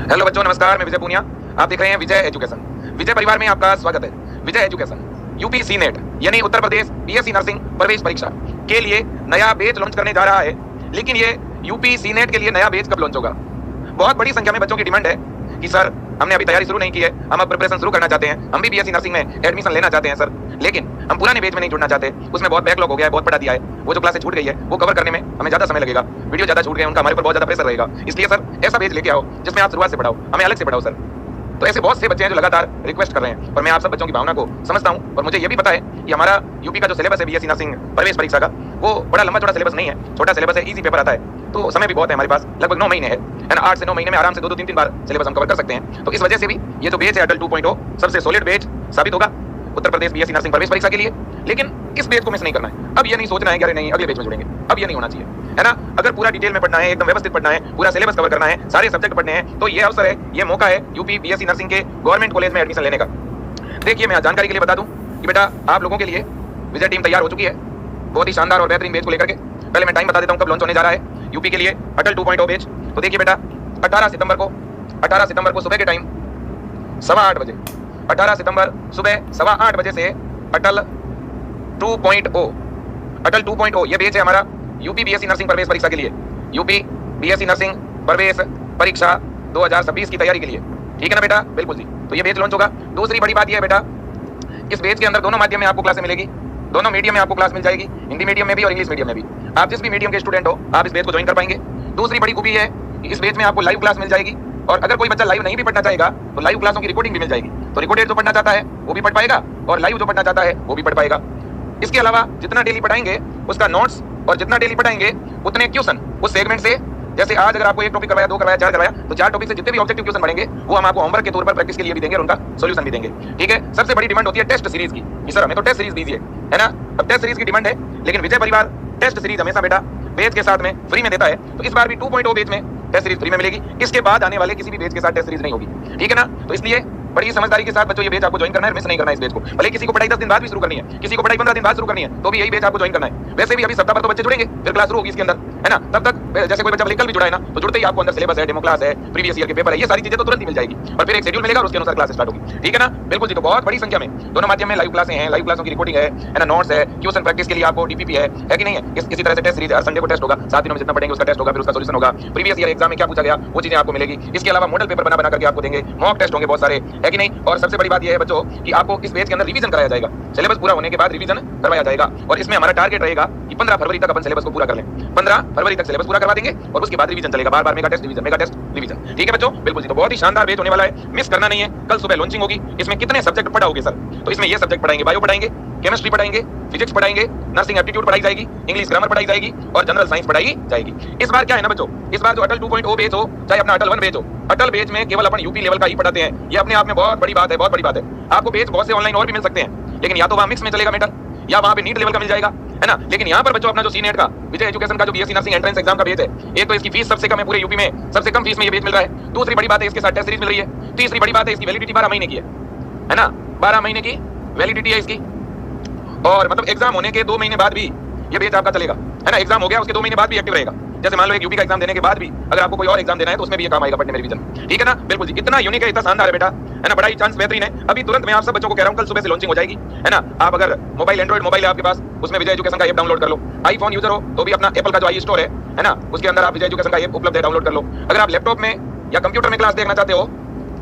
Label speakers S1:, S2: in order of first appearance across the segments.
S1: Hello बच्चों, नमस्कार। मैं विजय पूनिया, आप देख रहे हैं विजय एजुकेशन। विजय परिवार में आपका स्वागत है। विजय एजुकेशन यूपी सी नेट यानी उत्तर प्रदेश बीएससी नर्सिंग प्रवेश परीक्षा के लिए नया बैच लॉन्च करने जा रहा है। लेकिन ये यूपी सी नेट के लिए नया बैच कब लॉन्च होगा? बहुत बड़ी संख्या में बच्चों की डिमांड है कि सर हमने अभी तैयारी शुरू नहीं की है, हम अब प्रिपरेशन शुरू करना चाहते हैं, हम भी बीएससी नर्सिंग में एडमिशन लेना चाहते हैं सर, लेकिन हम पुराने बैच में नहीं जुड़ना चाहते, उसमें बहुत बैकलॉग हो गया है, बहुत पढ़ा दिया है, वो जो क्लासेस छूट गई है वो कवर करने में हमें ज्यादा समय लगेगा, वीडियो ज्यादा छूट गए, उनका हमारे ऊपर बहुत ज्यादा प्रेशर रहेगा। इसलिए सर ऐसा बैच लेके आओ जिसमें आप शुरुआत से पढ़ाओ, हमें अलग से पढ़ाओ सर। तो ऐसे बहुत से बच्चे हैं जो लगातार रिक्वेस्ट कर रहे हैं और मैं आप सब बच्चों की भावना को समझता हूं। और मुझे ये भी पता है कि हमारा यूपी का जो सिलेबस है बीएससी नर्सिंग प्रवेश परीक्षा का, वो बड़ा लंबा चौड़ा सिलेबस नहीं है, छोटा सिलेबस है, इजी पेपर आता है, तो समय भी बहुत है हमारे पास, लगभग 9 महीने है ना। 8 से 9 महीने में आराम से 2-3 बार सिलेबस हम कवर कर सकते हैं। तो इस वजह से भी ये जो बैच है अटल 2.0 सबसे सॉलिड बैच साबित होगा उत्तर प्रदेश बीएससी नर्सिंग प्रवेश परीक्षा के लिए। लेकिन इस बैच को मिस नहीं करना है। अब ये नहीं सोचना है कि अरे नहीं अगले बैच में जुड़ेंगे, अब ये नहीं होना चाहिए, है ना। अगर पूरा डिटेल में पढ़ना है, एकदम व्यवस्थित पढ़ना है, पूरा सिलेबस कवर करना है, सारे सब्जेक्ट पढ़ने हैं, तो ये अवसर है, ये मौका है यूपी बीएससी नर्सिंग के गवर्नमेंट कॉलेज में एडमिशन लेने का। देखिए, मैं जानकारी के लिए बता दूं कि बेटा आप लोगों के लिए विजय टीम तैयार हो चुकी है बहुत ही शानदार और बेहतरीन बैच को लेकर के। पहले मैं टाइम बता देता हूं कब लॉन्च होने जा रहा है यूपी के लिए अटल 2.0 बैच। तो देखिए बेटा, 18 सितंबर को सुबह के टाइम 8:15 बजे, 18 सितंबर सुबह 8:15 बजे से अटल 2.0 ये बैच है हमारा यूपी बीएससी नर्सिंग प्रवेश परीक्षा के लिए, यूपी बीएससी नर्सिंग प्रवेश परीक्षा 2026 की तैयारी के लिए, ठीक है ना बेटा? बिल्कुल जी। तो ये बैच लॉन्च होगा। दूसरी बड़ी बात ये है बेटा, इस बैच के अंदर दोनों माध्यम में आपको क्लासें मिलेगी, दोनों मीडियम में आपको क्लास मिल जाएगी, हिंदी मीडियम में भी और इंग्लिश मीडियम में भी। आप जिस भी मीडियम के स्टूडेंट हो आप इस बैच को ज्वाइन कर पाएंगे। दूसरी बड़ी खूबी है कि इस बैच में आपको लाइव क्लास मिल जाएगी, और अगर कोई बच्चा लाइव नहीं भी पढ़ना चाहेगा तो लाइव क्लासों की रिकॉर्डिंग भी मिल जाएगी। तो रिकॉर्डेड जो पढ़ना चाहता है वो भी पढ़ पाएगा और लाइव जो पढ़ना चाहता है वो भी पढ़ पाएगा। इसके अलावा जितना डेली पढ़ाएंगे उसका नोट्स, और जितना डेली पढ़ाएंगे उतने क्वेश्चन उस सेगमेंट से। जैसे आज अगर आपको एक टॉपिक करवाया, 2 करवाया, 4 करवाया, तो 4 टॉपिक से जितने भी ऑब्जेक्टिव क्वेश्चन पढ़ेंगे वो हम आपको होमवर्क के तौर पर प्रैक्टिस के लिए भी देंगे और उनका सॉल्यूशन भी देंगे, ठीक है। सबसे बड़ी डिमांड होती है टेस्ट सीरीज की कि सर हमें तो टेस्ट सीरीज दीजिए, है ना। अब टेस्ट सीरीज की डिमांड है, लेकिन विजय परिवार टेस्ट सीरीज हमेशा बेटा बैच के साथ में फ्री में देता है। तो इस बार भी 2.0 बैच में टेस्ट सीरीज फ्री में मिलेगी। इसके बाद आने वाले किसी भी बैच के साथ टेस्ट सीरीज नहीं होगी, ठीक है ना। तो इसलिए बड़ी समझदारी के साथ बच्चों ये बैच आपको ज्वाइन करना है, मिस नहीं करना है इस बैच को। भले किसी को पढ़ाई 10 दिन बाद भी शुरू करनी है, किसी को पढ़ाई 15 दिन बाद शुरू करनी है, तो भी यही बैच आपको ज्वाइन करना है। वैसे भी अभी सप्ताह भर तो बच्चे जुड़ेंगे, फिर क्लास शुरू होगी इसके अंदर, है ना। तब तक जैसे कोई बच्चा कल भी जुड़ा है ना, तो जुड़ते ही आपको अंदर सिलेबस है, डेमो क्लास है, प्रीवियस ईयर के पेपर है, ये सारी चीजें तो तुरंत ही मिल जाएगी और फिर एक शेड्यूल मिलेगा और उसके अनुसार क्लास स्टार्ट होगी, ठीक है ना। बिल्कुल जी। तो बहुत बड़ी संख्या में दोनों माध्यम में लाइव क्लासें हैं, लाइव क्लासों की रिकॉर्डिंग है ना, नोट्स है, क्वेश्चन प्रैक्टिस के लिए आपको डीपीपी है कि नहीं है। इसी तरह से टेस्ट सीरीज हर संडे को टेस्ट होगा, 7 दिनों में जितना पढ़ेंगे उसका टेस्ट होगा, फिर उसका सॉल्यूशन होगा। प्रीवियस ईयर एग्जाम में क्या पूछा गया वो चीजें आपको मिलेगी। इसके अलावा मॉडल पेपर बना करके आपको देंगे, मॉक टेस्ट होंगे बहुत सारे, है कि नहीं। और सबसे बड़ी बात यह है बच्चों कि आपको इस बैच के अंदर रिवीजन कराया जाएगा, सिलेबस पूरा होने के बाद रिवीजन करवाया जाएगा। और इसमें हमारा टारगेट रहेगा कि 15 फरवरी तक अपन सिलेबस को पूरा कर लें, 15 फरवरी तक सिलेबस पूरा करवा देंगे और उसके बाद रिवीजन चलेगा, बार-बार मेगा टेस्ट रिवीजन, ठीक है बच्चों? बिल्कुल जी। तो बहुत ही शानदार बैच होने वाला है, मिस करना नहीं है। कल सुबह लॉन्चिंग होगी। इसमें कितने सब्जेक्ट पढ़ाओगे सर? तो इसमें ये सब्जेक्ट पढ़ाएंगे, बायो पढ़ाएंगे, केमिस्ट्री पढ़ाएंगे, फिजिक्स पढ़ाएंगे, नर्सिंग एप्टीट्यूड पढ़ाई जाएगी, इंग्लिश ग्रामर पढ़ाई जाएगी और जनरल साइंस पढ़ाई जाएगी। इस बार क्या है ना बच्चों, इस बार जो अटल 2.0 बैच हो चाहे अपना अटल 1 बैच हो, अटल बैच में केवल अपन यूपी लेवल का ही पढ़ाते हैं। ये अपने आप में बहुत बड़ी बात है, बहुत बड़ी बात है। आपको बैच बहुत से ऑनलाइन और भी मिल सकते हैं, लेकिन या तो वहां मिक्स में चलेगा मैटर, या वहां पे नीट लेवल का मिल जाएगा, है ना। लेकिन यहाँ पर बच्चों अपना जो सी नेट का विजय एजुकेशन का जो बीएससी नर्सिंग एंट्रेंस एग्जाम का बैच है, एक तो इसकी फीस सबसे कम है पूरे यूपी में, सबसे कम फीस में ये बैच मिल रहा है। दूसरी बड़ी बात है इसके साथ टेस्ट सीरीज मिल रही है। तीसरी बड़ी बात है इसकी वैलिडिटी 12 महीने की है ना, 12 महीने की वैलिडिटी है इसकी। और मतलब एग्जाम होने के 2 महीने बाद भी ये बैच आपका चलेगा, है ना। एग्जाम हो गया उसके 2 महीने बाद भी एक्टिव रहेगा। जैसे मान लो एक यूपी का एग्जाम देने के बाद भी अगर आपको कोई और एग्जाम देना है तो उसमें भी ये काम आएगा पढ़ने में, रिवीजन, ठीक है ना। बिल्कुल जी। इतना यूनिक है, इतना शानदार है बेटा, है ना। बड़ा ही चांस बेहतरीन है। अभी तुरंत मैं आप सब बच्चों को कह रहा हूं कल सुबह से लॉन्चिंग हो जाएगी, है ना। आप अगर मोबाइल, एंड्रॉइड मोबाइल है आपके पास, उसमें विजय एजुकेशन का ऐप डाउनलोड कर लो। आईफोन यूजर हो तो भी अपना एप्पल का जो आई स्टोर है ना, उसके अंदर आप विजय एजुकेशन का ऐप उपलब्ध है, डाउनलोड कर लो। अगर आप लैपटॉप में या कंप्यूटर में क्लास देखना चाहते हो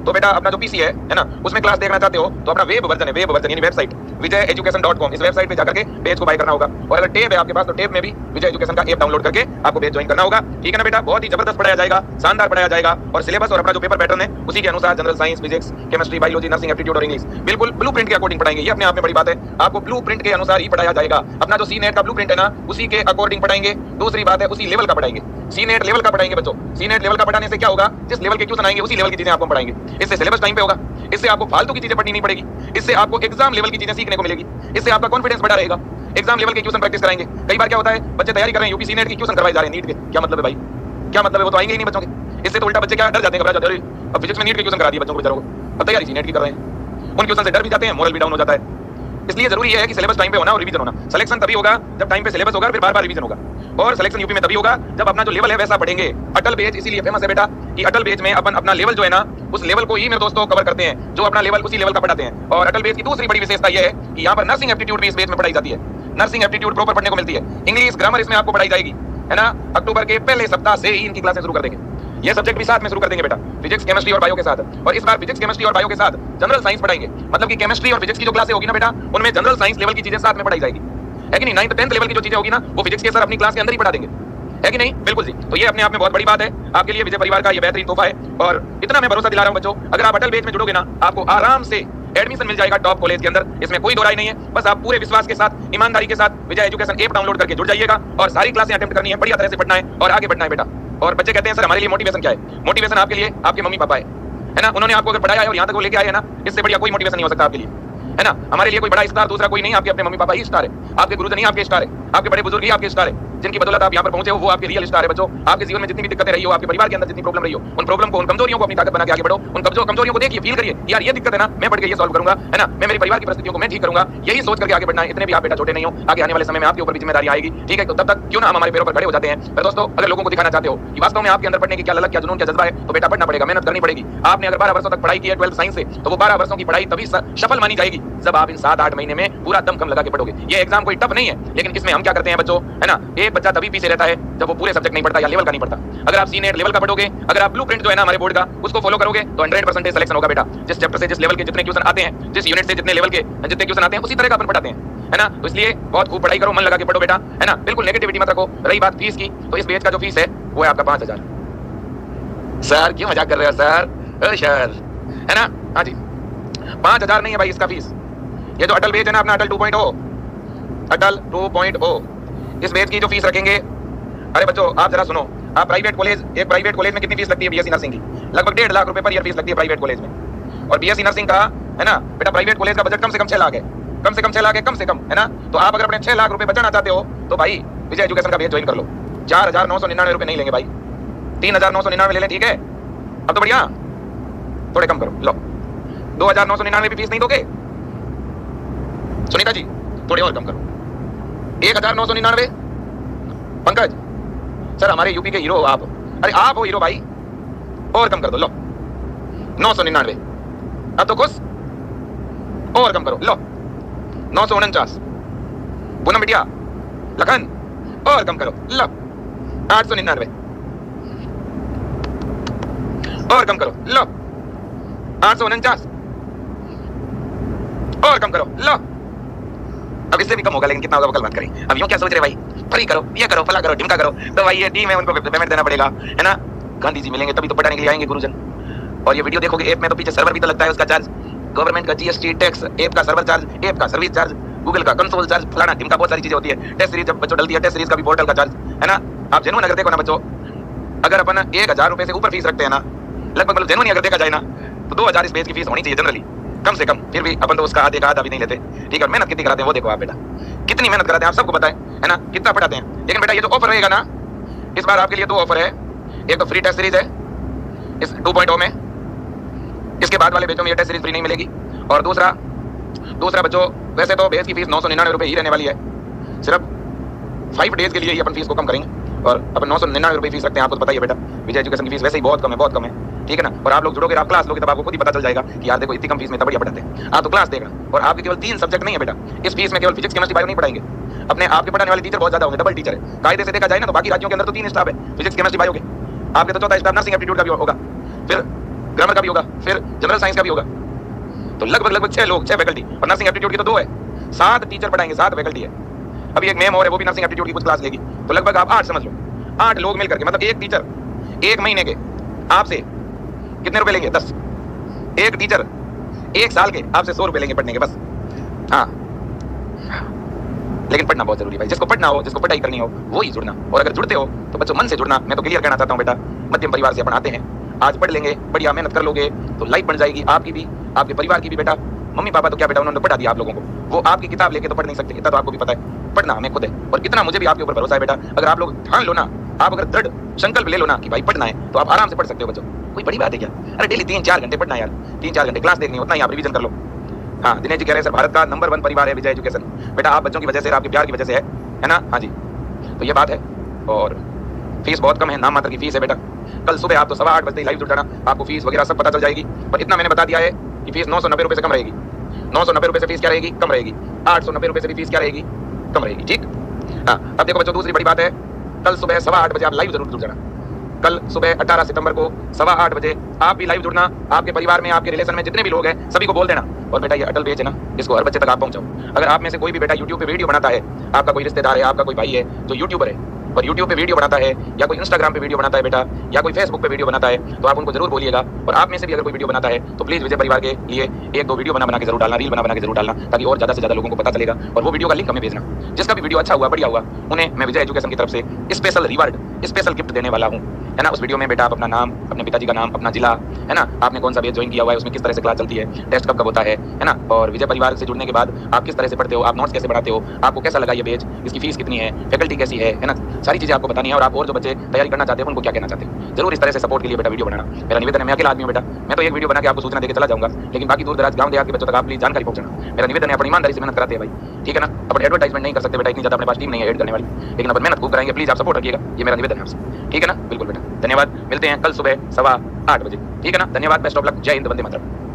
S1: तो बेटा अपना जो पीसी है ना, उसमें क्लास देखना चाहते हो तो अपना वेब वर्जन यानी वेबसाइट vijayeducation.com, इस वेबसाइट पे जाकर के पेज को बाय करना होगा। और अगर टेब है आपके पास तो टेब में भी विजय एजुकेशन का ऐप डाउनलोड करके आपको पेज ज्वाइन करना होगा, ठीक है ना बेटा। बहुत ही जबरदस्त पढ़ाया जाएगा, शानदार पढ़ाया जाएगा। और सिलेबस और अपना जो पेपर पैटर्न है उसी के अनुसार general science, physics, chemistry, biology, nursing aptitude और इंग्लिश बिल्कुल ब्लूप्रिंट के अकॉर्डिंग पढ़ाएंगे। ये अपने आप में बड़ी बात है, आपको ब्लूप्रिंट के अनुसार ही पढ़ाया जाएगा। अपना जो सी नेट का ब्लूप्रिंट है ना, उसी के अकॉर्डिंग पढ़ाएंगे। दूसरी बात है उसी लेवल का पढ़ाएंगे, सी नेट लेवल का पढ़ाएंगे बच्चों। सी नेट लेवल का पढ़ाने से क्या होगा, जिस लेवल के क्वेश्चन आएंगे उसी लेवल की चीजें आपको पढ़ाएंगे। इससे सिलेबस टाइम पे होगा, इससे आपको फालतू की चीजें पढ़नी नहीं पड़ेगी, इससे आपको एग्जाम लेवल की चीजें सीखने को मिलेगी, इससे आपका कॉन्फिडेंस बढ़ा रहेगा। एग्जाम लेवल के क्वेश्चन प्रैक्टिस कराएंगे। कई बार क्या होता है, बच्चे तैयारी कर रहे हैं, यूपी सी नेट की क्वेश्चन करवाए जा रहे हैं नीट के, क्या मतलब है भाई, क्या मतलब है, वो तो आएंगे ही नहीं बच्चों के। इससे तो उल्टा बच्चे क्या डर जाते हैं, घबरा जाते हैं। अब फिजिक्स में नीट के क्वेश्चन करा दिए बच्चों को बेचारों को, अब तैयारी सी नेट की कर रहे हैं, उन क्वेश्चन से डर भी जाते हैं, मोरल भी डाउन हो जाता है। इसलिए जरूरी है कि सिलेबस टाइम पे होना और रिवीजन होना। सिलेक्शन तभी होगा जब टाइम पे सिलेबस होगा, फिर बार बार रिवीजन होगा। और सिलेक्शन यूपी में तभी होगा जब अपना जो लेवल है वैसा पढ़ेंगे। अटल बेच इसीलिए फेमस है बेटा कि अटल बेच में अपन अपना लेवल जो है ना, उस लेवल को ही मेरे दोस्तों कवर करते हैं, जो अपना लेवल उसी लेवल का पढ़ाते हैं। और अटल बेच की दूसरी बड़ी विशेषता यह है कि यहाँ पर नर्सिंग एप्टीट्यूड भी इस बेच में पढ़ाई जाती है। नर्सिंग एप्टीट्यूड प्रॉपर पढ़ने को मिलती है। इंग्लिश ग्रामर इसमें आपको पढ़ाई जाएगी, है ना। अक्टूबर के पहले सप्ताह से ही इनकी क्लासें शुरू कर देंगे। ये सब्जेक्ट भी साथ में शुरू कर देंगे बेटा, फिजिक्स केमिस्ट्री और बायो के साथ। और इस बार फिजिक्स केमिस्ट्री और बायो के साथ जनरल साइंस पढ़ाएंगे। मतलब कि केमिस्ट्री और फिजिक्स की जो क्लासें होगी ना बेटा, उनमें जनरल साइंस लेवल की चीजें साथ में पढ़ाई जाएगी, है कि नहीं। 9th 10th लेवल की जो चीजें होगी ना, वो फिजिक्स के सर अपनी क्लास के अंदर ही पढ़ा देंगे, है कि नहीं। बिल्कुल जी। तो ये अपने आप में बहुत बड़ी बात है आपके लिए। विजय परिवार का ये बेहतरीन तोहफा है और इतना मैं भरोसा दिला रहा हूं बच्चों, अगर आप अटल बेच में जुड़ोगे ना, आपको आराम से एडमिशन मिल जाएगा टॉप कॉलेज के अंदर। इसमें कोई दो राय नहीं है। बस आप पूरे विश्वास के साथ, ईमानदारी के साथ विजय एजुकेशन ऐप डाउनलोड करके जुड़ जाइएगा और सारी क्लासें अटेम्प्ट करनी है, बढ़िया तरह से पढ़ना है और आगे बढ़ना है बेटा। और बच्चे कहते हैं सर हमारे लिए मोटिवेशन क्या है? मोटिवेशन आपके लिए आपके मम्मी पापा है ना। उन्होंने आपको अगर पढ़ाया है और यहाँ तक वो लेके आए हैं ना, इससे बढ़िया कोई मोटिवेशन नहीं हो सकता आपके लिए, है ना। हमारे लिए कोई बड़ा स्टार दूसरा कोई नहीं, आपके अपने मम्मी पापा ही स्टार है। आपके गुरुजन ही आपके स्टार है, आपके बड़े बुजुर्ग ही आपके स्टार है, जिनकी बदौलत आप यहाँ पर पहुंचे हो, वो आपके रियल स्टार है बच्चों। आपके जीवन में जितनी भी दिक्कतें रही हो, आपके परिवार के अंदर जितनी प्रॉब्लम रही हो, उन प्रॉब्लम को, उन कमजोरियों को अपनी ताकत बना के आगे बढ़ो। उन कमजोरियों को देखिए, फील करिए, यार ये दिक्कत है ना, मैं बढ़ के ये सॉल्व करूंगा, है ना। मैं मेरे परिवार की परिस्थितियों को मैं ठीक करूंगा, यही सोच करके आगे बढ़ना है। इतने भी आप बेटा छोटे नहीं हो, आगे आने वाले समय में आपके ऊपर भी जिम्मेदारी आएगी, ठीक है। तो तब तक क्यों ना हम हमारे पैरों पर खड़े हो जाते हैं। पर दोस्तों अगर लोगों को दिखाना चाहते हो कि वास्तव में आपके अंदर पढ़ने की क्या ललक, क्या जुनून, क्या जज्बा है, तो बेटा पढ़ना पड़ेगा, मेहनत करनी पड़ेगी। आपने अगर 12 वर्षों तक पढ़ाई की है 12th साइंस से, तो वो 12 वर्षों की पढ़ाई तभी सफल मानी जाएगी जब आप इन 7-8 महीने में पूरा दम लगा के पढ़ोगे। ये एग्जाम कोई टफ नहीं है, लेकिन इसमें हम क्या करते हैं बच्चों, है ना। एक बच्चा तभी पीछे रहता है जब वो पूरे सब्जेक्ट नहीं पढ़ता या लेवल का नहीं पढ़ता। अगर आप सीनियर लेवल का पढ़ोगे, अगर आप ब्लूप्रिंट जो है ना हमारे बोर्ड का, उसको फॉलो करोगे, तो 100% सिलेक्शन होगा बेटा। जिस चैप्टर से, जिस लेवल के जितने क्वेश्चन आते हैं, जिस यूनिट से जितने लेवल के जितने क्वेश्चन आते हैं, उसी तरह का अपन पढ़ाते हैं, है ना। तो इसलिए बहुत खूब पढ़ाई करो, मन लगा के पढ़ो बेटा, है ना। बिल्कुल नेगेटिविटी मत रखो। रही बात फीस की, तो इस बैच का जो फीस है वो है आपका 5000। सर क्यों मजाक कर रहे हो सर, है ना। हाँ जी, 5000 नहीं है भाई इसका फीस। ये जो अटल बैच है ना अपना, अटल 2.0, अटल 2.0, इस बैच की जो फीस रखेंगे, अरे बच्चों आप जरा सुनो। आप प्राइवेट कॉलेज, एक प्राइवेट कॉलेज में कितनी फीस लगती है बीएससी नर्सिंग की? लगभग 1.5 लाख रुपए पर ईयर फीस लगती है प्राइवेट कॉलेज में। और बीएससी नर्सिंग का, है ना बेटा, प्राइवेट कॉलेज का बजट कम से कम 6 लाख है, कम से कम 6 लाख है, कम से कम, है ना। तो आप अगर अपने 6 लाख रुपए बचाना चाहते हो तो भाई विजय एजुकेशन का बैच ज्वाइन कर लो। 4,999 रुपए नहीं लेंगे भाई, 3,999 ले लें, ठीक है। अब तो बढ़िया, थोड़े कम करो, लो 2,999 भी फीस नहीं दोगे सुनीता जी? थोड़े और कम करो, 1,999। पंकज सर हमारे यूपी के हीरो हो आप, अरे आप हो हीरो भाई, और कम कर दो, लो 999। अब तो खुश, और कम करो, लो 949। पूनम बिटिया, लखन, और कम करो, लो 899। और कम करो, लो 849। और कम करो, लो। अब इससे भी कम होगा, लेकिन कितना होगा वो कल बात करें। अब यूं क्या सोच रहे भाई, फ्री करो, ये करो, फला करो, ढिमका करो, तो भाई ये टीम है, उनको पेमेंट देना पड़ेगा, है ना। गांधी जी मिलेंगे तभी तो पढ़ाने के लिए आएंगे गुरुजन। और ये वीडियो देखोगे ऐप में, तो पीछे सर्वर भी तो लगता है, उसका चार्ज, गवर्नमेंट का जीएसटी टैक्स, ऐप का सर्वर चार्ज, ऐप का सर्विस चार्ज, गूगल का कंसोल चार्ज, फलाना ढिमका, बहुत सारी चीजें होती है। टेस्ट सीरीज जब बच्चों डलती है, टेस्ट सीरीज का भी पोर्टल का चार्ज, है ना। आप जेन्युइन अगर देखो ना बच्चों, अगर अपन 1,000 रुपए से ऊपर फीस रखते हैं ना, लगभग, मतलब जेन्युइन अगर देखा जाए ना, तो 2,000 इस पेज की फीस होनी चाहिए जनरली, कम से कम। फिर भी अपन तो उसका आधे का आधा भी नहीं लेते, ठीक है। मेहनत कितनी कराते हैं वो देखो आप बेटा, कितनी मेहनत कराते हैं आप सबको पता है ना, कितना पढ़ाते हैं। लेकिन बेटा ये जो ऑफर रहेगा ना, इस बार आपके लिए 2 ऑफर है। एक तो फ्री टेस्ट सीरीज है इस 2.0 में, इसके बाद वाले बैचों में ये टेस्ट सीरीज फ्री नहीं मिलेगी। और दूसरा बच्चों, वैसे तो बेस की फीस 999 रुपए ही रहने वाली है, सिर्फ 5 डेज के लिए ही अपन फीस को कम करेंगे। और अपन 999 रुपए फीस रखते हैं, आपको तो पता ही है बेटा। विजय एजुकेशन की फीस वैसे ही बहुत कम है, बहुत कम है, ठीक है ना। और आप लोग जुड़ोगे, आप क्लास लोगे, तब आपको खुद ही पता चल जाएगा कि यार देखो इतनी कम फीस में तो बढ़िया पढ़ाते हैं। आप तो क्लास देगा, और आपके केवल 3 सब्जेक्ट नहीं है बेटा इस फीस में, केवल फिजिक्स केमिस्ट्री बायो नहीं पढ़ाएंगे। अपने आपके पढ़ाने वाले टीचर बहुत ज्यादा होंगे, डबल टीचर है। कायदे से देखा जाए ना तो बाकी राज्यों के अंदर तो 3 स्टाफ है फिजिक्स केमिस्ट्री बायो के, आपके तो चौथा स्टाफ नर्सिंग एप्टीट्यूड का भी होगा, फिर ग्रामर का भी होगा, फिर जनरल साइंस का भी होगा। तो लगभग 6 लोग, 6 फैकल्टी। और नर्सिंग एप्टीट्यूड की तो 2 है, 7 टीचर पढ़ाएंगे, 7 फैकल्टी है। अभी एक मैम और है, वो भी नर्सिंग एप्टीट्यूड की कुछ क्लास लेगी। तो लगभग आप 8 समझ लो, 8 लोग मिलकर के, मतलब एक टीचर 1 महीने के आपसे कितने रुपए लेंगे? 10। एक टीचर 1 साल के आपसे 100 रुपए लेंगे पढ़ने के, बस। हाँ, लेकिन पढ़ना बहुत जरूरी है भाई। जिसको पढ़ना हो, जिसको पढ़ाई करनी हो, वो ही जुड़ना। और अगर जुड़ते हो तो बच्चों मन से जुड़ना। मैं तो क्लियर कहना चाहता हूँ बेटा, मध्यम परिवार से अपन आते हैं, आज पढ़ लेंगे, बढ़िया मेहनत कर लोगे तो लाइफ बन जाएगी आपकी भी, आपके परिवार की भी। बेटा मम्मी पापा तो क्या बेटा, उन्होंने पढ़ा दिया आप लोगों को, वो आपकी किताब लेके तो पढ़ नहीं सकते, इतना तो आपको भी पता है। पढ़ना हमें खुद है, और कितना मुझे भी आपके ऊपर भरोसा है बेटा। अगर आप लोग ठान लो ना, आप अगर दृढ़ संकल्प ले लो ना कि भाई पढ़ना है, तो आप आराम से पढ़ सकते हो बच्चों। कोई बड़ी बात है क्या? अरे डेली 3-4 घंटे पढ़ना यार, 3-4 घंटे क्लास देखनी, उतना ही आप रिवीजन कर लो, हाँ दिनेश जी कह रहे हैं सर भारत का नंबर 1 परिवार है विजय एजुकेशन। बेटा आप बच्चों की वजह से, आपके प्यार की वजह से है ना। हाँ जी, तो ये बात है। और फीस बहुत कम है, नाम मात्र की फीस है बेटा। कल सुबह आप तो 8:15 बजे लाइव जुट जाना, आपको फीस वगैरह सब पता चल जाएगी। पर इतना मैंने बता दिया है कि फीस 990 रुपये से कम रहेगी। 990 रुपये से फीस क्या रहेगी? कम रहेगी। 890 रुपये से भी फीस क्या रहेगी? कम रहेगी। ठीक। हाँ अब देखो बच्चों, दूसरी बड़ी बात है, कल सुबह 8:15 बजे आप लाइव जरूर जुट जाना। कल सुबह 18 सितंबर को 8:15 बजे आप भी लाइव जुड़ना। आपके परिवार में, आपके रिलेशन में जितने भी लोग हैं सभी को बोल देना। और बेटा ये अटल पेज है ना, इसको हर बच्चे तक आप पहुंचाओ। अगर आप में से कोई भी बेटा यूट्यूब पे वीडियो बनाता है, आपका कोई रिश्तेदार है, आपका कोई भाई है जो यूट्यूबर है और यूट्यूब पे वीडियो बनाता है, या कोई इंस्टाग्राम पे वीडियो बनाता है बेटा, या कोई फेसबुक पे वीडियो बनाता है, तो आप उनको जरूर बोलिएगा। और आप में से भी अगर कोई वीडियो बनाता है तो प्लीज विजय परिवार के लिए 1-2 वीडियो बना के जरूर डालना, रील बना के जरूर डालना, ताकि और ज्यादा से ज्यादा लोगों को पता चलेगा। और वो वीडियो का लिंक हमें भेजना। जिसका भी वीडियो अच्छा हुआ, बढ़िया हुआ, उन्हें मैं विजय एजुकेशन की तरफ से स्पेशल रिवार्ड, स्पेशल गिफ्ट देने वाला हूँ, है ना। उस वीडियो में बेटा आप अपना नाम, अपने पिताजी का नाम, अपना जिला, है ना, आपने कौन सा बैच ज्वाइन किया हुआ है, उसमें किस तरह से क्लास चलती है, टेस्ट कब होता है ना, और विजय परिवार से जुड़ने के बाद आप किस तरह से पढ़ते हो, आप नोट्स कैसे बनाते हो, आपको कैसा लगा ये बैच, इसकी फीस कितनी है, फैकल्टी कैसी है ना, सारी चीजें आपको बतानी है। और आप और जो बच्चे तैयारी करना चाहते हैं उनको क्या कहना चाहते हैं, जरूर इस तरह से सपोर्ट के लिए बेटा वीडियो बनाना। मेरा निवेदन है, मैं अकेला आदमी हूं बेटा, मैं तो एक वीडियो बना के आपको सूचना देकर चला जाऊंगा, लेकिन बाकी दूर दराज गांव देहात के बच्चों तक आप प्लीज जानकारी पहुंचाना। मेरा निवेदन है, अपनी ईमानदारी से मेहनत कराते हैं भाई, ठीक है ना। अपन एडवर्टाइजमेंट नहीं कर सकते बेटा, इतनी ज्यादा अपने पास टीम नहीं है एड करने वाली, लेकिन अपन मेहनत खूब कराएंगे। प्लीज आप सपोर्ट रखिएगा, ये मेरा निवेदन है आपसे, ठीक है ना। बिल्कुल बेटा, धन्यवाद। मिलते हैं कल सुबह 8:15 बजे, ठीक है ना। धन्यवाद, बेस्ट ऑफ लक, जय हिंद, वंदे मातरम।